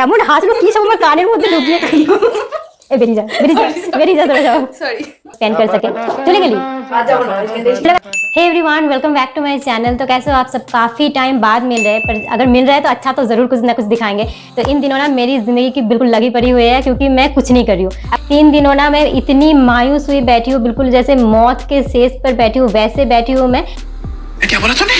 এমন হাসলো কি সব আমার কানের মধ্যে ঢুকিয়ে এ বেরিয়ে যা তোরা যাও सॉरी स्कैन कर सके चले गली। Hey everyone welcome back to my channel. तो कैसे हो आप सब? काफ़ी टाइम बाद मिल रहे हैं, पर अगर मिल रहा है तो अच्छा तो ज़रूर कुछ ना कुछ दिखाएंगे। तो इन दिनों ना मेरी ज़िंदगी की बिल्कुल लगी पड़ी हुई है, क्योंकि मैं कुछ नहीं कर रही हूँ। अब 3 दिनों ना मैं इतनी मायूस हुई बैठी हूँ, बिल्कुल जैसे मौत के सेज पर बैठी हूँ वैसे बैठी हूँ मैं। क्या बोला तूने?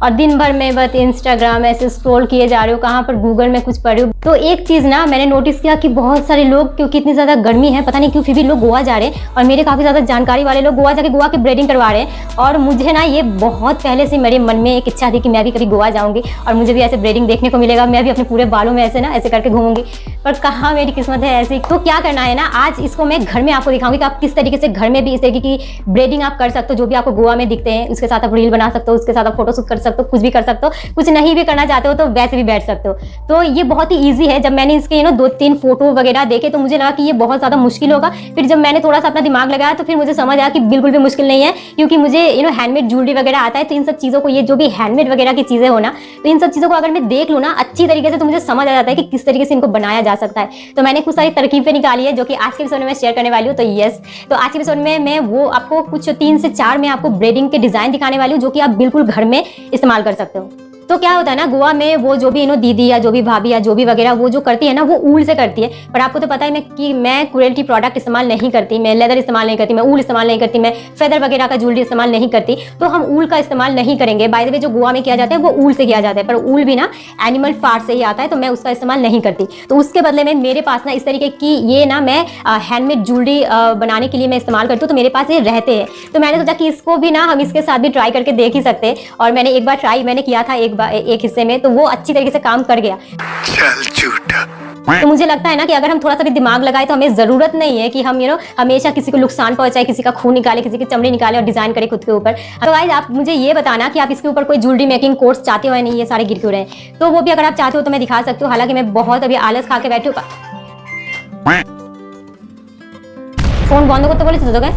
और दिन भर में बस इंस्टाग्राम ऐसे स्क्रॉल किए जा रही हूँ, कहाँ पर गूगल में कुछ पढ़ रही हूँ। तो एक चीज़ ना मैंने नोटिस किया कि बहुत सारे लोग, क्योंकि इतनी ज़्यादा गर्मी है पता नहीं क्यों, फिर भी लोग गोवा जा रहे हैं। और मेरे काफ़ी ज़्यादा जानकारी वाले लोग गोवा जाके गोवा की ब्रीडिंग करवा रहे हैं। और मुझे ना ये बहुत पहले से मेरे मन में एक इच्छा थी कि मैं भी कभी गोवा जाऊँगी और मुझे भी ऐसे ब्रीडिंग देखने को मिलेगा, मैं भी अपने पूरे बालों में ऐसे ना ऐसे करके घूमूंगी। पर कहाँ मेरी किस्मत है ऐसी। तो क्या करना है ना, आज इसको मैं घर में आपको दिखाऊंगी कि आप किस तरीके से घर में भी इस तरीके की ब्रीडिंग आप कर सकते हो। जो भी आपको गोवा में दिखते हैं उसके साथ आप रील बना सकते हो, उसके साथ आप फोटोशूट कर सकते हो, कुछ भी कर सकते हो। कुछ नहीं भी करना चाहते हो तो वैसे भी बैठ सकते हो। तो ये बहुत ही ईजी है। जब मैंने इसके 2-3 फोटो वगैरह देखे तो मुझे लगा कि ये बहुत ज़्यादा मुश्किल होगा। फिर जब मैंने थोड़ा सा अपना दिमाग लगाया तो फिर मुझे समझ आया कि बिल्कुल भी मुश्किल नहीं है, क्योंकि मुझे हैंडमेड ज्वेलरी वगैरह आता है। तो इन सब चीज़ों को, ये जो भी हैंडमेड वगैरह की चीज़ें हो ना, तो इन सब चीज़ों को अगर मैं देख लूँ ना अच्छी तरीके से तो मुझे समझ आ जाता है कि किस तरीके से इनको बनाया जा सकता है। तो मैंने कुछ सारी तरकीबें निकाली है जो कि आज के एपिसोड में मैं शेयर करने वाली हूँ। तो यस, तो आज के एपिसोड में मैं वो आपको कुछ 3 से 4 मैं आपको ब्रीडिंग के डिज़ाइन दिखाने वाली हूँ, जो कि आप बिल्कुल घर में इस्तेमाल कर सकते हो। तो क्या होता है ना, गोवा में वो जो भी दीदी या जो भी भाभी या जो भी वगैरह वो जो करती है ना, वो ऊल से करती है। पर आपको तो पता है मैं क्रुएल्टी प्रोडक्ट इस्तेमाल नहीं करती, मैं लेदर इस्तेमाल नहीं करती, मैं ऊल इस्तेमाल नहीं करती, मैं फेदर वगैरह का ज्वेलरी इस्तेमाल नहीं करती। तो हम ऊल का इस्तेमाल नहीं करेंगे। बाय द वे जो गोवा में किया जाता है वो ऊल से किया जाता है, पर ऊल भी ना एनिमल फार से ही आता है, तो मैं उसका इस्तेमाल नहीं करती। तो उसके बदले में मेरे पास ना इस तरीके की ये ना मैं हैंडमेड ज्वेलरी बनाने के लिए मैं इस्तेमाल करती हूँ। तो मेरे पास ये रहते हैं, तो मैंने सोचा कि इसको भी ना हम इसके साथ भी ट्राई करके देख ही सकते हैं। और मैंने एक बार ट्राई मैंने किया था एक हिस्से में, तो वो अच्छी तरीके से काम कर गया। चल झूठा। तो मुझे लगता है ना कि अगर हम थोड़ा सा भी दिमाग लगाए तो हमें जरूरत नहीं है कि हम हमेशा किसी को नुकसान पहुंचाए, किसी का खून निकाले, किसी की चमड़ी निकाले और डिजाइन करे खुद के ऊपर। तो गाइस आप मुझे ये बताना कि आप इसके ऊपर कोई ज्वेलरी मेकिंग कोर्स चाहते हो या नहीं। ये सारे गिर क्यों रहे हैं, तो वो भी अगर आप चाहते हो तो मैं दिखा सकती हूँ। हालांकि मैं बहुत अभी आलस खा के बैठी हूँ। फोन बंद करते बोले तो गए।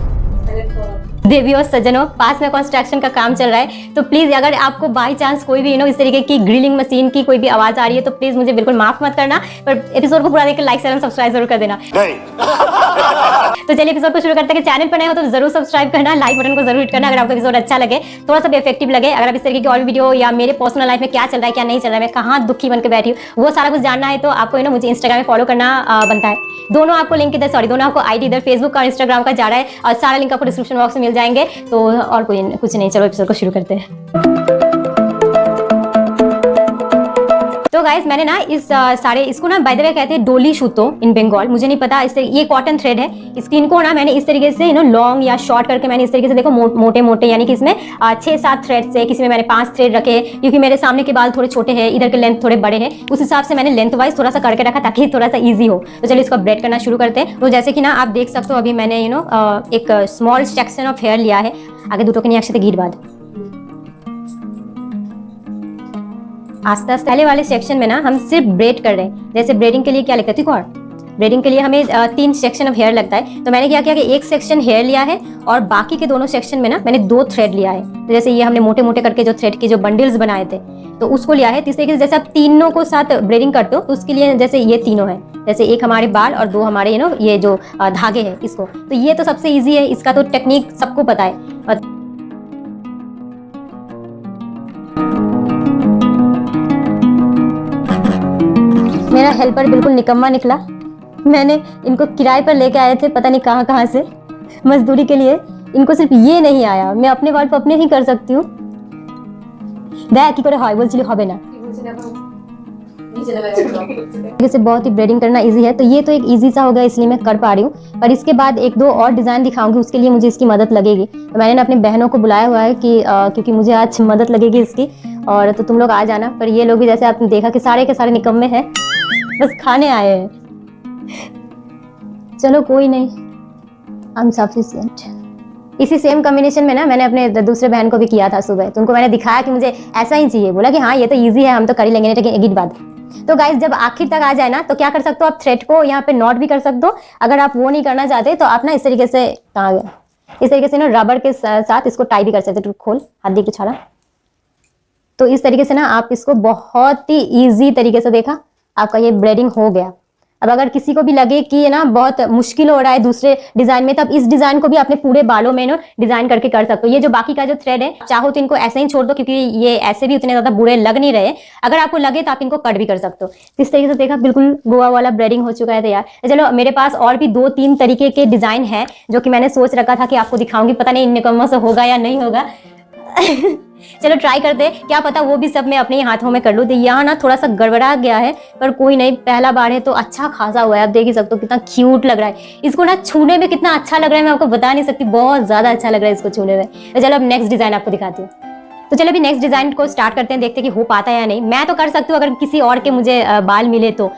देवी और सज्जनों, पास में कंस्ट्रक्शन का काम चल रहा है, तो प्लीज अगर आपको बाय चांस कोई भी इस तरीके की ग्रिलिंग मशीन की कोई भी आवाज आ रही है तो प्लीज मुझे बिल्कुल माफ मत करना, पर एपिसोड को पूरा देखकर लाइक शेयर और सब्सक्राइब जरूर कर देना। तो चलिए एपिसोड को शुरू करते हैं। चैनल पर नए हो तो जरूर सब्सक्राइब करना, लाइक बटन को जरूर हिट करना अगर आपको एपिसोड अच्छा लगे, थोड़ा सा भी इफेक्टिव लगे। अगर आप इस तरीके की और वीडियो या मेरे पर्सनल लाइफ में क्या चल रहा है क्या नहीं चल रहा है, मैं कहाँ दुखी बनकर बैठी हूँ, वो सारा कुछ जानना है तो आपको मुझे इंस्टाग्राम में फॉलो करना बनता है। दोनों आपको लिंक इधर, सॉरी दोनों आपको आईडी इधर फेसबुक का और इंस्टाग्राम का जा रहा है, और सारा लिंक आपको डिस्क्रिप्शन बॉक्स में मिल जाएंगे। तो और कुछ नहीं, चलो एपिसोड को शुरू करते हैं। तो गाइस मैंने ना इसको ना बाय द वे कहते हैं डोली सूतो इन बंगाल, मुझे नहीं पता। ये कॉटन थ्रेड है। इनको ना मैंने इस तरीके से लॉन्ग या शॉर्ट करके मैंने इस तरीके से देखो मोटे मोटे, यानी कि इसमें 6-7 थ्रेड से, किसी में मैंने 5 थ्रेड रखे हैं, क्योंकि मेरे सामने के बाल थोड़े छोटे हैं, इधर के लेंथ थोड़े बड़े हैं, उस हिसाब से मैंने लेंथ वाइज थोड़ा सा करके रखा ताकि थोड़ा सा ईजी हो। तो चलिए इसको ब्रेड करना शुरू करते हैं। तो जैसे कि ना आप देख सकते हो, अभी मैंने एक स्मॉल सेक्शन ऑफ हेयर लिया है। आगे दुटो के नहीं एकसाथे गीट बाद आस्ते आस्ते पहले वाले सेक्शन में ना हम सिर्फ ब्रेड कर रहे हैं। जैसे ब्रेडिंग के लिए क्या लगता है, ठीक है, ब्रेडिंग के लिए हमें 3 सेक्शन ऑफ हेयर लगता है। तो मैंने क्या किया कि एक सेक्शन हेयर लिया है और बाकी के दोनों सेक्शन में ना मैंने 2 थ्रेड लिया है। तो जैसे ये हमने मोटे मोटे करके जो थ्रेड के जो बंडल्स बनाए थे तो उसको लिया है। इस तरीके से जैसे आप तीनों को साथ ब्रेडिंग करते हो तो उसके लिए जैसे ये तीनों है, जैसे एक हमारे बाल और 2 हमारे ये जो धागे हैं इसको, तो ये तो सबसे ईजी है, इसका तो टेक्निक सबको पता है। मेरा हेल्पर बिल्कुल निकम्मा निकला। मैंने इनको किराए पर लेके आए थे पता नहीं कहाँ से मजदूरी के लिए। इनको सिर्फ ये नहीं आया, मैं अपने बाल पर अपने ही कर सकती हूँ। देख की करे হয় বলছিলি হবে না, जैसे बहुत ही ब्रेडिंग करना इजी है। तो ये तो एक इजी सा हो गया, इसलिए मैं कर पा रही हूँ। पर इसके बाद 1-2 और डिजाइन दिखाऊंगी, उसके लिए मुझे इसकी मदद लगेगी। तो मैंने अपनी बहनों को बुलाया हुआ है कि क्योंकि मुझे आज मदद लगेगी इसकी, और तो तुम लोग आ जाना। पर ये लोग भी जैसे आपने देखा कि सारे के सारे निकम्मे हैं, बस खाने आए हैं। चलो कोई नहीं, आई एम सफिशिएंट। इसी सेम कॉम्बिनेशन में ना मैंने अपने दूसरे बहन को भी किया था सुबह, तो उनको मैंने दिखाया कि मुझे ऐसा ही चाहिए। बोला कि हाँ ये तो इजी है, हम तो कर ही लेंगे, लेकिन एक बात। तो गाइस जब आखिर तक आ जाए ना तो क्या कर सकते हो, आप थ्रेड को यहाँ पे नॉट भी कर सकते हो। अगर आप वो नहीं करना चाहते तो आप ना इस तरीके से, कहाँ गया, इस तरीके से रबर के साथ इसको टाई भी कर सकते हो। खोल हाथ दी छाड़ा, तो इस तरीके से ना आप इसको बहुत ही इजी तरीके से, देखा आपका ये ब्रेडिंग हो गया। अब अगर किसी को भी लगे कि ये ना बहुत मुश्किल हो रहा है दूसरे डिजाइन में, तब इस डिजाइन को भी अपने पूरे बालों में ना डिजाइन करके कर सकते हो। ये जो बाकी का जो थ्रेड है, चाहो तो इनको ऐसे ही छोड़ दो, क्योंकि ये ऐसे भी उतने ज्यादा बुरे लग नहीं रहे। अगर आपको लगे तो आप इनको कट भी कर सकते हो। इस तरीके से देखा, बिल्कुल गोवा वाला ब्रेडिंग हो चुका है तैयार। चलो मेरे पास और भी 2-3 तरीके के डिजाइन है जो कि मैंने सोच रखा था कि आपको दिखाऊंगी, पता नहीं इन निकम्मों से होगा या नहीं होगा। चलो ट्राई करते हैं, क्या पता वो भी सब मैं अपने हाथों में कर लूँ। तो यहाँ ना थोड़ा सा गड़बड़ा गया है, पर कोई नहीं, पहला बार है तो अच्छा खासा हुआ है। आप देख ही सकते हो कितना क्यूट लग रहा है। इसको ना छूने में कितना अच्छा लग रहा है, मैं आपको बता नहीं सकती, बहुत ज्यादा अच्छा लग रहा है इसको छूने में। तो चलो अब नेक्स्ट डिजाइन आपको दिखाती हूँ। तो चलो अभी नेक्स्ट डिजाइन को स्टार्ट करते हैं, देखते हैं कि हो पाता है या नहीं। मैं तो कर सकती हूँ, अगर किसी और के मुझे बाल मिले तो।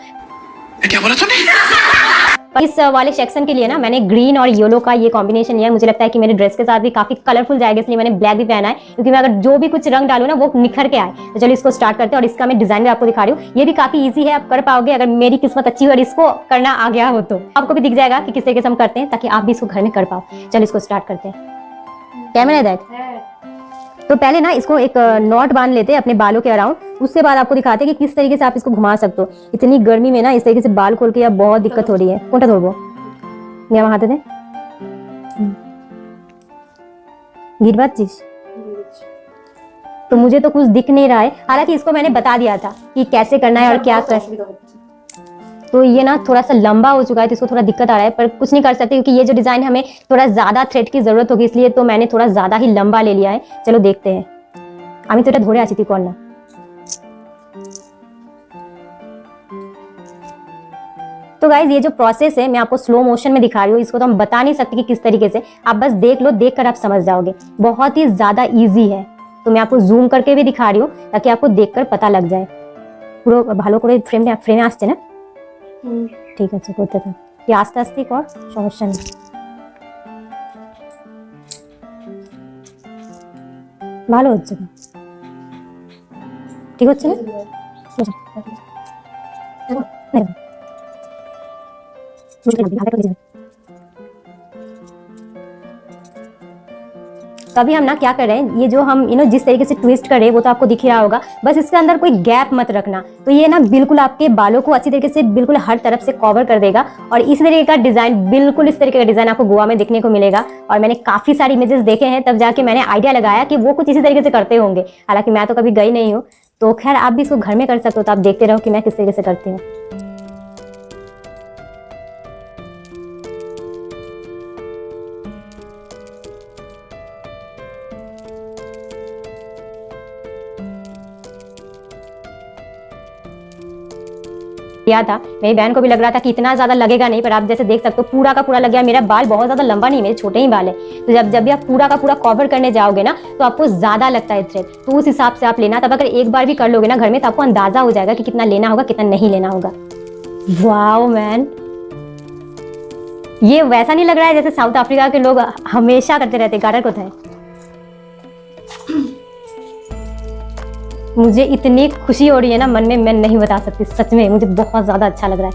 क्या बोला तूने? इस वाले सेक्शन के लिए ना मैंने ग्रीन और येलो का ये कॉम्बिनेशन लिया है। मुझे लगता है कि मेरे ड्रेस के साथ भी काफी कलरफुल जाएगा, इसलिए मैंने ब्लैक भी पहना है, क्योंकि मैं अगर जो भी कुछ रंग डालूं ना वो निखर के आए। तो चलो इसको स्टार्ट करते हैं, और इसका मैं डिजाइन भी आपको दिखा रही हूँ। ये भी काफी ईजी है, आप कर पाओगे अगर मेरी किस्मत अच्छी हो और इसको करना आ गया हो तो। आपको भी दिख जाएगा कि किस तरीके से हम करते हैं, ताकि आप भी इसको घर में कर पाओ। चलो इसको स्टार्ट करते हैं। Camera that. तो पहले ना इसको एक नॉट बांध लेते हैं अपने बालों के अराउंड, उसके बाद आपको दिखाते हैं कि किस तरीके से आप इसको घुमा सकते हो। इतनी गर्मी में ना इस तरीके से बाल खोल के अब बहुत दिक्कत हो रही है। कोटा धोबो यहाँ वहां थे गिर बात चीज, तो मुझे तो कुछ दिख नहीं रहा है। हालांकि इसको मैंने बता दिया था कि कैसे करना है और क्या कर। तो ये ना थोड़ा सा लंबा हो चुका है, तो इसको थोड़ा दिक्कत आ रहा है, पर कुछ नहीं कर सकते, क्योंकि ये जो डिजाइन हमें थोड़ा ज्यादा थ्रेड की जरूरत होगी, इसलिए तो मैंने थोड़ा ज्यादा ही लंबा ले लिया है। चलो देखते हैं। আমি তো এটা ধরে আছি, তুই কর না। तो गाइज ये जो प्रोसेस है मैं आपको स्लो मोशन में दिखा रही हूँ, इसको तो हम बता नहीं सकते कि किस तरीके से। आप बस देख लो, देख कर आप समझ जाओगे, बहुत ही ज्यादा इजी है। तो मैं आपको जूम करके भी दिखा रही हूँ ताकि आपको देखकर पता लग जाए। পুরো ভালো করে ফ্রেমে আসছে না? ঠিক আছে, করতে থাক। কি আস্তে আস্তে কর, সমস্যা নেই। ভালো হচ্ছে না? ঠিক হচ্ছে না? तो अभी हम ना क्या कर रहे हैं, ये जो हम जिस तरीके से ट्विस्ट कर रहे हैं वो तो आपको दिख रहा होगा। बस इसके अंदर कोई गैप मत रखना, तो ये ना बिल्कुल आपके बालों को अच्छी तरीके से बिल्कुल हर तरफ से कवर कर देगा। और इस तरीके का डिजाइन, बिल्कुल इस तरीके का डिजाइन आपको गोवा में देखने को मिलेगा। और मैंने काफी सारी इमेजेस देखे हैं, तब जाके मैंने आइडिया लगाया कि वो कुछ इसी तरीके से करते होंगे। हालांकि मैं तो कभी गई नहीं हूँ, तो खैर आप भी इसको घर में कर सकते हो। तो आप देखते रहो कि मैं किस तरीके से करती हूँ। किया था, मेरी बहन को भी लग रहा था कि इतना ज्यादा लगेगा नहीं, पर आप जैसे देख सकते हो पूरा का पूरा लग गया। मेरा बाल बहुत ज्यादा लंबा नहीं, मेरे छोटे ही बाल है। तो जब भी आप पूरा का पूरा कवर करने जाओगे ना, तो आपको ज्यादा लगता है थ्रेड, तो उस हिसाब से आप लेना। तब अगर एक बार भी कर लोगे ना घर में, तो आपको अंदाजा हो जाएगा कि कितना लेना होगा, कितना नहीं लेना होगा। वाओ मैन, ये वैसा नहीं लग रहा है जैसे साउथ अफ्रीका के लोग हमेशा करते रहते। गार्डर को था, मुझे इतनी खुशी हो रही है ना मन में, मैं नहीं बता सकती। सच में मुझे बहुत ज्यादा अच्छा लग रहा है।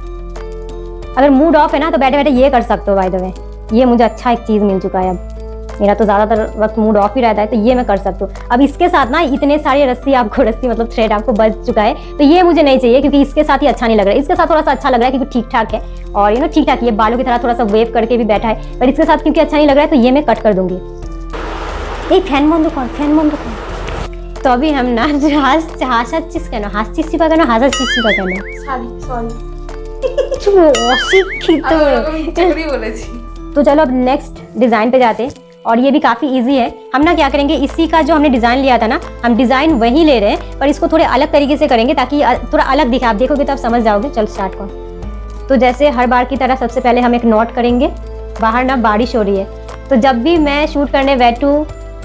अगर मूड ऑफ है ना, तो बैठे बैठे ये कर सकते हो। बाय द वे, ये मुझे अच्छा एक चीज मिल चुका है। अब मेरा तो ज्यादातर वक्त मूड ऑफ ही रहता है, तो ये मैं कर सकती हूँ। अब इसके साथ ना इतने सारे रस्सी मतलब थ्रेड आपको बच चुका है, तो ये मुझे नहीं चाहिए, क्योंकि इसके साथ ही अच्छा नहीं लग रहा है। इसके साथ थोड़ा सा अच्छा लग रहा है क्योंकि ठीक ठाक है, और ठीक ठाक, ये बालों की तरह थोड़ा सा वेव करके भी बैठा है। पर इसके साथ क्योंकि अच्छा नहीं लग रहा है, तो ये मैं कट कर दूंगी। फैन बंद कौन, फैन बंद कौन। तो अभी हम ना হাসাচ্ছিস কেন, হাসছিস বা কেন, হাসাচ্ছিস বা কেন, तो चलो अब नेक्स्ट डिजाइन पे जाते हैं। और ये भी काफी इजी है। हम ना क्या करेंगे, इसी का जो हमने डिजाइन लिया था ना, हम डिजाइन वही ले रहे हैं, पर इसको थोड़े अलग तरीके से करेंगे ताकि थोड़ा अलग दिखे। आप देखोगे तो आप समझ जाओगे। चलो स्टार्ट करो। तो जैसे हर बार की तरह सबसे पहले हम एक नॉट करेंगे। बाहर ना बारिश हो रही है, तो जब भी मैं शूट करने बैठूं,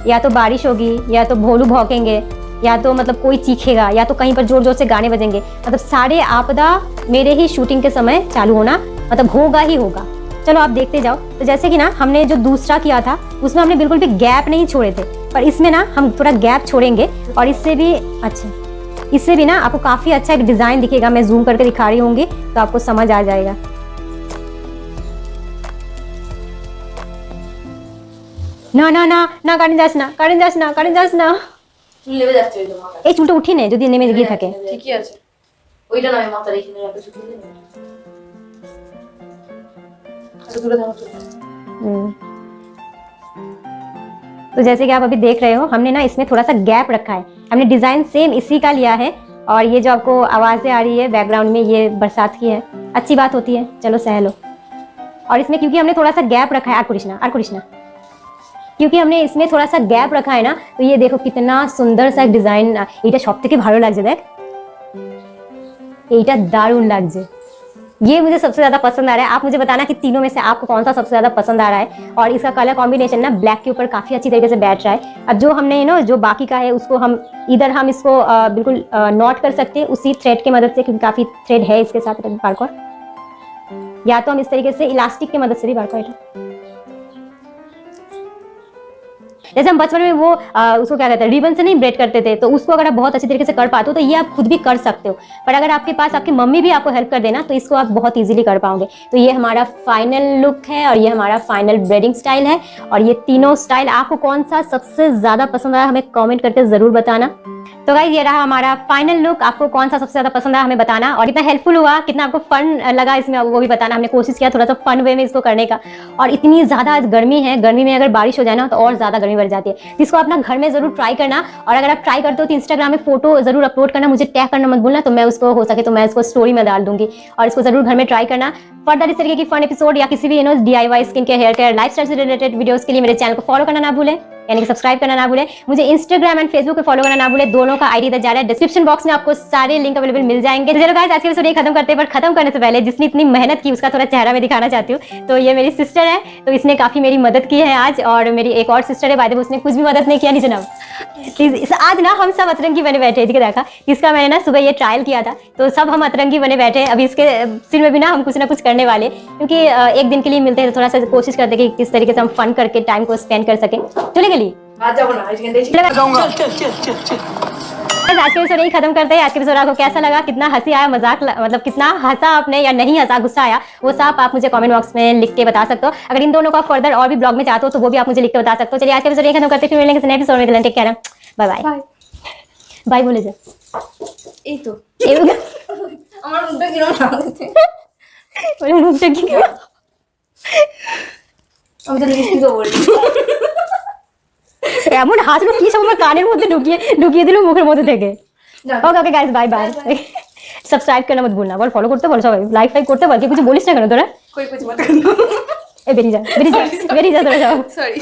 या तो बारिश होगी, या तो भोलू भौंकेंगे, या तो मतलब कोई चीखेगा, या तो कहीं पर जोर जोर से गाने बजेंगे। मतलब सारे आपदा मेरे ही शूटिंग के समय चालू होना मतलब होगा ही होगा। चलो आप देखते जाओ। तो जैसे कि ना हमने जो दूसरा किया था, उसमें हमने बिल्कुल भी गैप नहीं छोड़े थे, पर इसमें ना हम थोड़ा गैप छोड़ेंगे। और इससे भी ना आपको काफी अच्छा एक डिजाइन दिखेगा। मैं जूम करके दिखा रही होंगी तो आपको समझ आ जाएगा। ना ना ना ना, काटिन जास ना, काटिन जास ना, काटिन जास ना। চুল নেমে যাচ্ছে ওই তো মাথা এই চুলটা উঠি নে যদি নেমে গিয়ে থাকে। ঠিকই আছে ওইটা নয় মাথার এখানে একটা চুল নেমে আচ্ছা দূরে থাকো চুল तो जैसे कि आप अभी देख रहे हो हमने ना इसमें थोड़ा सा गैप रखा है, हमने डिजाइन सेम इसी का लिया है। और ये जो आपको आवाजें आ रही है बैकग्राउंड में ये बरसात की है, अच्छी बात होती है, चलो सह लो। और इसमें क्योंकि हमने थोड़ा सा गैप रखा है आर कृष्णा क्योंकि हमने इसमें थोड़ा सा गैप रखा है ना, तो ये देखो कितना सुंदर सा डिजाइन। এটা সবথেকে ভালো লাগছে দেখ, এইটা দারুণ লাগছে, ये मुझे सबसे ज्यादा पसंद आ रहा है। आप मुझे बताना कि तीनों में से आपको कौन सा सबसे ज्यादा पसंद आ रहा है। और इसका कलर कॉम्बिनेशन ना ब्लैक के ऊपर काफी अच्छी तरीके से बैठ रहा है। अब जो हमने जो बाकी का है उसको हम इधर हम इसको बिल्कुल नॉट कर सकते हैं उसी थ्रेड की मदद से, क्योंकि काफी थ्रेड है इसके साथ बारकोड, या तो हम इस तरीके से इलास्टिक की मदद से भी बारकोड। जैसे हम बचपन में वो उसको क्या कहते हैं रिबन से नहीं ब्रेड करते थे, तो उसको अगर आप बहुत अच्छी तरीके से कर पाते हो तो ये आप खुद भी कर सकते हो। पर अगर आपके पास आपकी मम्मी भी आपको हेल्प कर देना तो इसको आप बहुत इजीली कर पाओगे। तो ये हमारा फाइनल लुक है और ये हमारा फाइनल ब्रेडिंग स्टाइल है। और ये तीनों स्टाइल आपको कौन सा सबसे ज्यादा पसंद आया हमें कॉमेंट करके जरूर बताना। तो गाइस ये रहा हमारा फाइनल लुक, आपको कौन सा सबसे ज्यादा पसंद आया हमें बताना। और कितना हेल्पफुल हुआ, कितना आपको फन लगा इसमें वो भी बताना। हमने कोशिश किया थोड़ा सा फन वे में इसको करने का। और इतनी ज्यादा आज गर्मी है, गर्मी में अगर बारिश हो जाए ना तो और ज्यादा गर्मी बढ़ जाती है। इसको अपना घर में जरूर ट्राई करना। और अगर आप ट्राई करते हो तो इंस्टाग्राम में फोटो जरूर अपलोड करना, मुझे टैग करना मत भूलना, तो मैं उसको हो सके तो मैं इसको स्टोरी में डाल दूंगी। और इसको जरूर घर में ट्राई करना। फर्दर इस तरीके की फन एपिसोड या किसी भी DIY skin care, hair care, lifestyle से रिलेटेड वीडियोस के लिए मेरे चैनल को फॉलो करना ना भूलें, यानी कि सब्सक्राइब करना ना भूलें। मुझे इंस्टाग्राम एंड फेसबुक पे फॉलो करना ना भूलें, दोनों का आईडी इधर जा रहा है डिस्क्रिप्शन बॉक्स में, आपको सारे लिंक अवेलेबल मिल जाएंगे। तो चलो गाइस आज के एपिसोड ये खत्म करते हैं, पर खत्म करने से पहले जिसने इतनी मेहनत की उसका थोड़ा चेहरा मैं दिखाना चाहती हूँ। तो ये मेरी सिस्टर है, तो इसने काफी मेरी मदद की है आज। और मेरी एक और सिस्टर है बाय द वे, उसने कुछ भी मदद नहीं किया। नीचे ना आज ना हम सब अतरंगी बने बैठे, ठीक है देखा, इसका मैंने ना सुबह ये ट्रायल किया था, तो सब हम अतरंगी बने बैठे। अभी इसके सिर में भी ना हम कुछ ना कुछ करने वाले, क्योंकि एक दिन के लिए मिलते हैं तो थोड़ा सा कोशिश करते हैं कि किस तरीके से हम फन करके टाइम को स्पेंड कर सके। चलेगा ली आज जाओ ना आज के आज के एपिसोड यही खत्म करते हैं। आज के एपिसोड आपको कैसा लगा, कितना हंसी आया, मजाक मतलब कितना हंसा आपने या नहीं हंसा, गुस्सा आया, वो सब आप मुझे कमेंट बॉक्स में लिख के बता सकते हो। अगर इन दोनों का फर्दर और भी ब्लॉग में चाहते हो तो वो भी आप मुझे लिख के बता सकते हो। चलिए आज के एपिसोड यही खत्म करते हैं, फिर मिलेंगे नेक्स्ट एपिसोड में। Take care, bye bye bye बोले जा। এই তো আমার মুখটা কিরকম লাগছে ওই মুখটা কি আমি তো লিপস্টিক বলি এমন হাসলো কি সব আমার কানের মধ্যে ঢুকিয়ে দিল মুখের মধ্যে থেকে। Okay okay guys bye bye. Subscribe करना मत भूलना, बोल फॉलो करते बोल, सब लाइक করতে বল, কি কিছু বলিস না কেন তোরা? कोई कुछ मत करना ए बेरी जा बेरी जा बेरी जा তোরা যাও। सॉरी